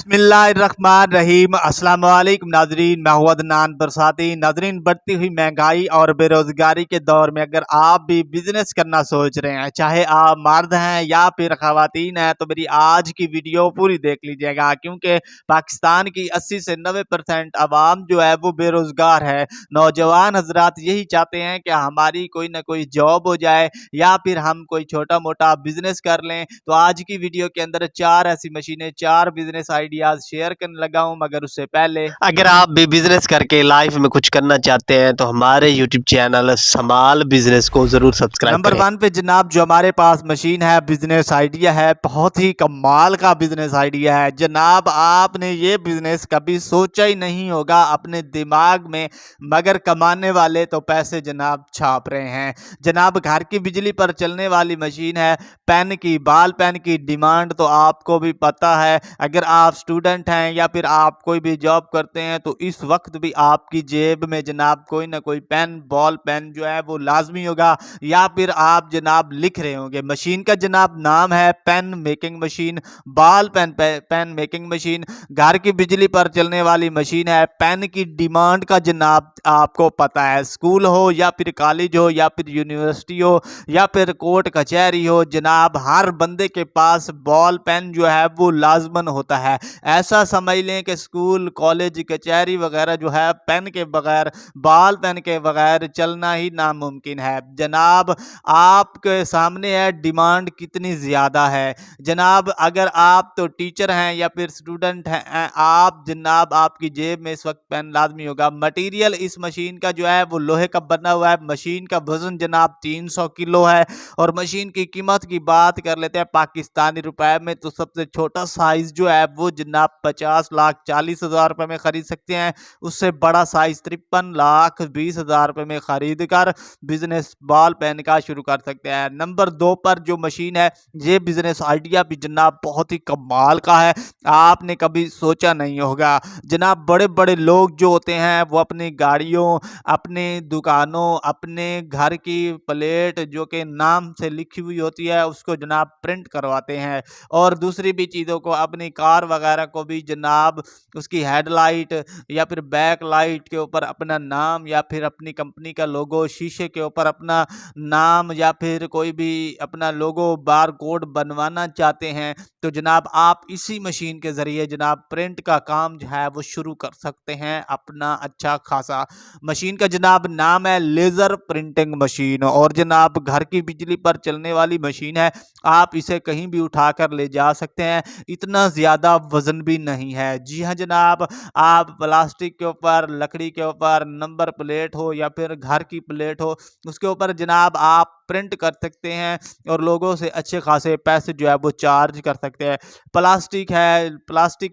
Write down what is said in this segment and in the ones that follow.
बिस्मिल्लाहिर्रहमानिर्रहीम अस्सलाम वालेकुम नाजरीन, मैं हूं अदनान बरसाती। नाजरीन, बढ़ती हुई महंगाई और बेरोजगारी के दौर में अगर आप भी बिजनेस करना सोच रहे हैं, चाहे आप मर्द हैं या फिर खवातीन हैं, तो मेरी आज की वीडियो पूरी देख लीजिएगा, क्योंकि पाकिस्तान की 80 से 90% आवाम जो है वो बेरोजगार है। नौजवान हजरात यही चाहते हैं कि हमारी कोई ना कोई जॉब हो जाए या फिर हम कोई छोटा मोटा बिजनेस कर लें। तो आज की वीडियो के अंदर 4 ऐसी मशीनें, 4 बिजनेस आइडियाज शेयर करने लगा हूं, मगर उससे पहले अगर आप भी बिजनेस करके लाइफ में कुछ करना चाहते हैं तो हमारे यूट्यूब चैनल समाल बिजनेस को जरूर सब्सक्राइब नंबर करें। 1 पे जनाब जो हमारे पास मशीन है, बिजनेस आइडिया है, बहुत ही कमाल का बिजनेस आइडिया है जनाब। आपने ये बिजनेस कभी सोचा ही नहीं होगा अपने दिमाग में, मगर कमाने वाले तो पैसे जनाब छाप रहे हैं जनाब। घर की बिजली पर चलने वाली मशीन है। पेन की, बाल पेन की डिमांड तो आपको भी पता है। अगर आप स्टूडेंट हैं या फिर आप कोई भी जॉब करते हैं तो इस वक्त भी आपकी जेब में जनाब कोई ना कोई पेन, बॉल पेन जो है वो लाजमी होगा, या फिर आप जनाब लिख रहे होंगे। मशीन का जनाब नाम है पेन मेकिंग मशीन, बाल पेन पेन मेकिंग मशीन। घर की बिजली पर चलने वाली मशीन है। पेन की डिमांड का जनाब आपको पता है, स्कूल हो या फिर कॉलेज हो या फिर यूनिवर्सिटी हो या फिर कोर्ट कचहरी हो जनाब, हर बंदे के पास बॉल पेन जो है वो लाजमन होता है। ऐसा समझ लें कि स्कूल, कॉलेज, कचहरी वगैरह जो है पेन के बगैर, बाल पेन के बगैर चलना ही नामुमकिन है जनाब। आपके सामने है डिमांड कितनी ज़्यादा है जनाब। अगर आप तो टीचर हैं या फिर स्टूडेंट हैं, आप जनाब आपकी जेब में इस वक्त पेन लाजमी होगा। मटेरियल इस मशीन का जो है वो लोहे का बना हुआ है। मशीन का वजन जनाब 300 किलो है। और मशीन की कीमत की बात कर लेते हैं पाकिस्तानी रुपए में, तो सबसे छोटा साइज जो है वो जनाब 50,40,000 रुपए में खरीद सकते हैं। उससे बड़ा साइज 53,20,000 रुपए में खरीद कर बिजनेस बॉल पेन का शुरू कर सकते हैं। नंबर 2 पर जो मशीन है, ये बिजनेस आइडिया भी जनाब बहुत ही कमाल का है, आपने कभी सोचा नहीं होगा जनाब। बड़े बड़े लोग जो होते हैं वो अपनी गाड़ियों, अपने दुकानों, अपने घर की प्लेट जो कि नाम से लिखी हुई होती है उसको जनाब प्रिंट करवाते हैं। और दूसरी भी चीज़ों को, अपनी कार वगैरह को भी जनाब उसकी हेडलाइट या फिर बैक लाइट के ऊपर अपना नाम या फिर अपनी कंपनी का लोगो, शीशे के ऊपर अपना नाम या फिर कोई भी अपना लोगो, बार कोड बनवाना चाहते हैं तो जनाब आप इसी मशीन के ज़रिए जनाब प्रिंट का काम जो है वो शुरू कर सकते हैं अपना अच्छा खासा। मशीन का जनाब नाम है लेज़र प्रिंटिंग मशीन, और जनाब घर की बिजली पर चलने वाली मशीन है। आप इसे कहीं भी उठाकर ले जा सकते हैं, इतना ज़्यादा वजन भी नहीं है। जी हाँ जनाब, आप प्लास्टिक के ऊपर, लकड़ी के ऊपर, नंबर प्लेट हो या फिर घर की प्लेट हो, उसके ऊपर जनाब आप प्रिंट कर सकते हैं और लोगों से अच्छे खासे पैसे जो है वो चार्ज कर सकते हैं। प्लास्टिक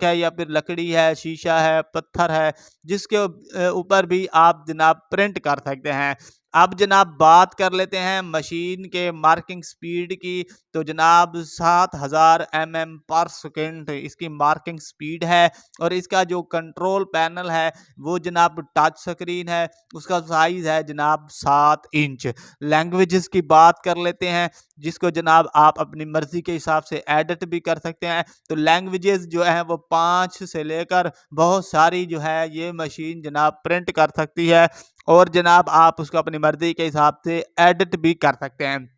है या फिर लकड़ी है, शीशा है, पत्थर है, जिसके ऊपर भी आप जनाब प्रिंट कर सकते हैं। अब जनाब बात कर लेते हैं मशीन के मार्किंग स्पीड की, तो जनाब 7000 mm पर सेकेंड इसकी मार्किंग स्पीड है। और इसका जो कंट्रोल पैनल है वो जनाब टच स्क्रीन है, उसका साइज है जनाब 7 इंच। लैंग्वेजेस की बात कर लेते हैं, जिसको जनाब आप अपनी मर्जी के हिसाब से एडिट भी कर सकते हैं। तो लैंग्वेजेस जो है वो 5 से लेकर बहुत सारी जो है ये मशीन जनाब प्रिंट कर सकती है, और जनाब आप उसको अपनी मर्जी के हिसाब से एडिट भी कर सकते हैं।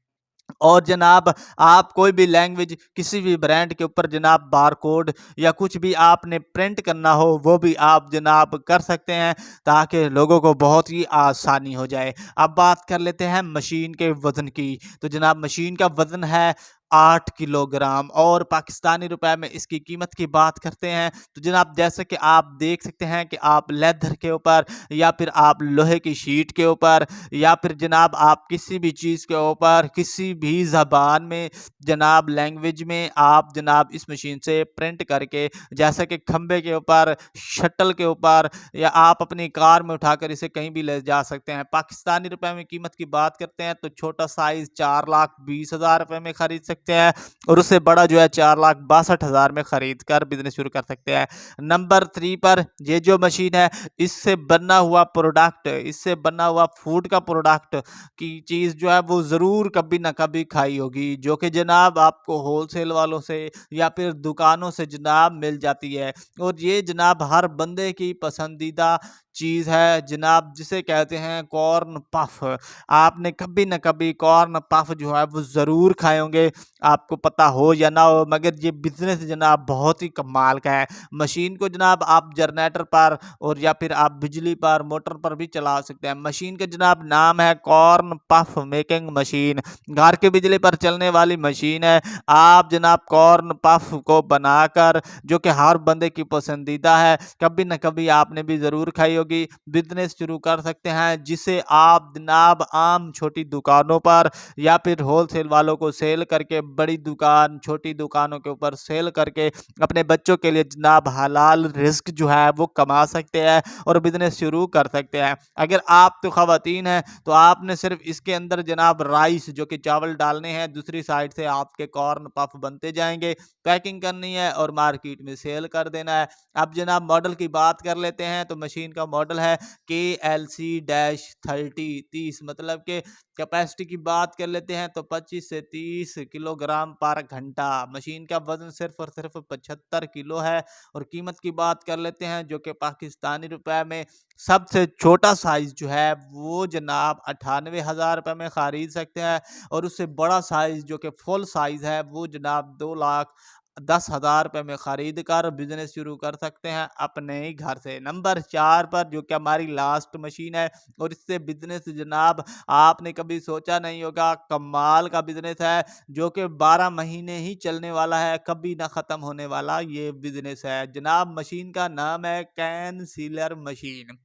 और जनाब आप कोई भी लैंग्वेज, किसी भी ब्रांड के ऊपर जनाब बारकोड या कुछ भी आपने प्रिंट करना हो वो भी आप जनाब कर सकते हैं, ताकि लोगों को बहुत ही आसानी हो जाए। अब बात कर लेते हैं मशीन के वज़न की, तो जनाब मशीन का वज़न है 8 किलोग्राम, और पाकिस्तानी रुपए में इसकी कीमत की बात करते हैं तो जनाब जैसे कि आप देख सकते हैं कि आप लेदर के ऊपर या फिर आप लोहे की शीट के ऊपर या फिर जनाब आप किसी भी चीज़ के ऊपर, किसी भी ज़बान में जनाब, लैंग्वेज में आप जनाब इस मशीन से प्रिंट करके, जैसे कि खंबे के ऊपर, शटल के ऊपर, या आप अपनी कार में उठाकर इसे कहीं भी ले जा सकते हैं। पाकिस्तानी रुपए में कीमत की बात करते हैं तो छोटा साइज़ 4,20,000 रुपए में खरीद सकते सकते हैं और उससे बड़ा जो है 4,62,000 में ख़रीद कर बिज़नेस शुरू कर सकते हैं। नंबर 3 पर ये जो मशीन है, इससे बना हुआ प्रोडक्ट, इससे बना हुआ फूड का प्रोडक्ट की चीज़ जो है वो ज़रूर कभी ना कभी खाई होगी, जो कि जनाब आपको होलसेल वालों से या फिर दुकानों से जनाब मिल जाती है। और ये जनाब हर बंदे की पसंदीदा चीज़ है जनाब, जिसे कहते हैं कॉर्न पफ। आपने कभी न कभी कॉर्न पफ जो है वो ज़रूर खाए होंगे, आपको पता हो या ना हो, मगर ये बिज़नेस जनाब बहुत ही कमाल का है। मशीन को जनाब आप जनरेटर पर और या फिर आप बिजली पर, मोटर पर भी चला सकते हैं। मशीन का जनाब नाम है कॉर्न पफ मेकिंग मशीन। घर की बिजली पर चलने वाली मशीन है। आप जनाब कॉर्न पफ को बनाकर, जो कि हर बंदे की पसंदीदा है, कभी न कभी आपने भी ज़रूर खाई होगी, बिज़नेस शुरू कर सकते हैं, जिसे आप जनाब आम छोटी दुकानों पर या फिर होलसेल वालों को सेल करके, बड़ी दुकान, छोटी दुकानों के ऊपर सेल करके अपने बच्चों के लिए जनाब हलाल रिज़्क जो है वो कमा सकते हैं और बिज़नेस शुरू कर सकते हैं। अगर आप तो ख़वातीन हैं तो आपने सिर्फ़ इसके अंदर जनाब राइस, जो कि चावल डालने हैं, दूसरी साइड से आपके कॉर्न पफ बनते जाएँगे, पैकिंग करनी है और मार्केट में सेल कर देना है। अब जनाब मॉडल की बात कर लेते हैं, तो मशीन का मॉडल है KLC-30, मतलब कि कैपेसिटी की बात कर लेते हैं तो 25 से 30 किलोग्राम पर घंटा। मशीन का वज़न सिर्फ़ और सिर्फ़ 75 किलो है। और कीमत की बात कर लेते हैं, जो कि पाकिस्तानी रुपए में सबसे छोटा साइज़ जो है वो जनाब 98,000 में खरीद सकते हैं और उससे बड़ा साइज़ जो कि फुल साइज़ है वो जनाब 2,10,000 में खरीद कर बिज़नेस शुरू कर सकते हैं अपने ही घर से। नंबर 4 पर जो कि हमारी लास्ट मशीन है और इससे बिज़नेस जनाब आपने कभी सोचा नहीं होगा, कमाल का बिज़नेस है, जो कि 12 महीने ही चलने वाला है, कभी ना ख़त्म होने वाला ये बिज़नेस है। जनाब मशीन का नाम है कैन सीलर मशीन।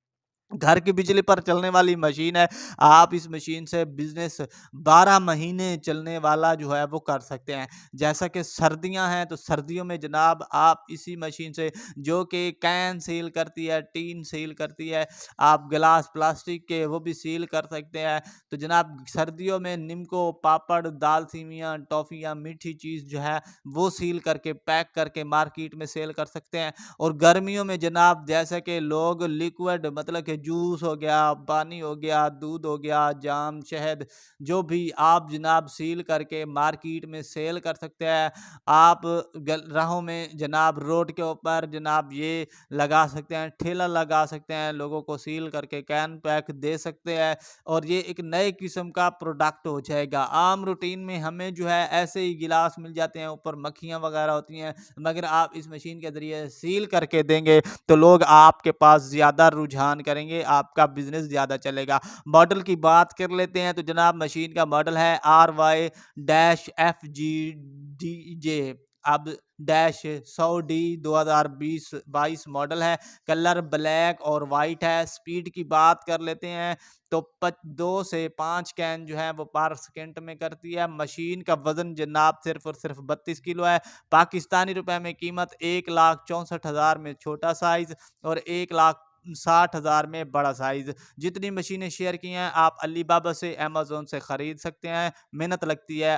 घर की बिजली पर चलने वाली मशीन है। आप इस मशीन से बिज़नेस 12 महीने चलने वाला जो है वो कर सकते हैं। जैसा कि सर्दियाँ हैं तो सर्दियों में जनाब आप इसी मशीन से, जो कि कैन सील करती है, टीन सील करती है, आप गिलास प्लास्टिक के वो भी सील कर सकते हैं। तो जनाब सर्दियों में निम्को, पापड़, दाल सेवियाँ, टॉफ़ियाँ, मीठी चीज़ जो है वो सील करके, पैक करके मार्केट में सेल कर सकते हैं। और गर्मियों में जनाब जैसे कि लोग लिक्विड, मतलब कि जूस हो गया, पानी हो गया, दूध हो गया, जाम, शहद, जो भी आप जनाब सील करके मार्केट में सेल कर सकते हैं। आप राहों में जनाब, रोड के ऊपर जनाब ये लगा सकते हैं, ठेला लगा सकते हैं, लोगों को सील करके कैन पैक दे सकते हैं और ये एक नए किस्म का प्रोडक्ट हो जाएगा। आम रूटीन में हमें जो है ऐसे ही गिलास मिल जाते हैं, ऊपर मक्खियाँ वगैरह होती हैं, मगर आप इस मशीन के ज़रिए सील करके देंगे तो लोग आपके पास ज़्यादा रुझान करेंगे, आपका बिज़नेस ज़्यादा चलेगा। मॉडल की बात कर लेते हैं तो जनाब मशीन का मॉडल है RY-FGDJ। अब डैश 100D 2020-22 मॉडल है। कलर ब्लैक और वाइट है। स्पीड की बात कर लेते हैं तो 2 से 5 कैन जो है वो पर सेकंड में करती है। मशीन का वज़न जनाब सिर्फ़ और सिर्फ़ 32 किलो है। पाकिस्तानी रुपए में कीमत 1,64,000 में छोटा साइज़ और 1,60,000 में बड़ा साइज़। जितनी मशीनें शेयर की हैं आप अलीबाबा से, अमेज़न से खरीद सकते हैं। मेहनत लगती है।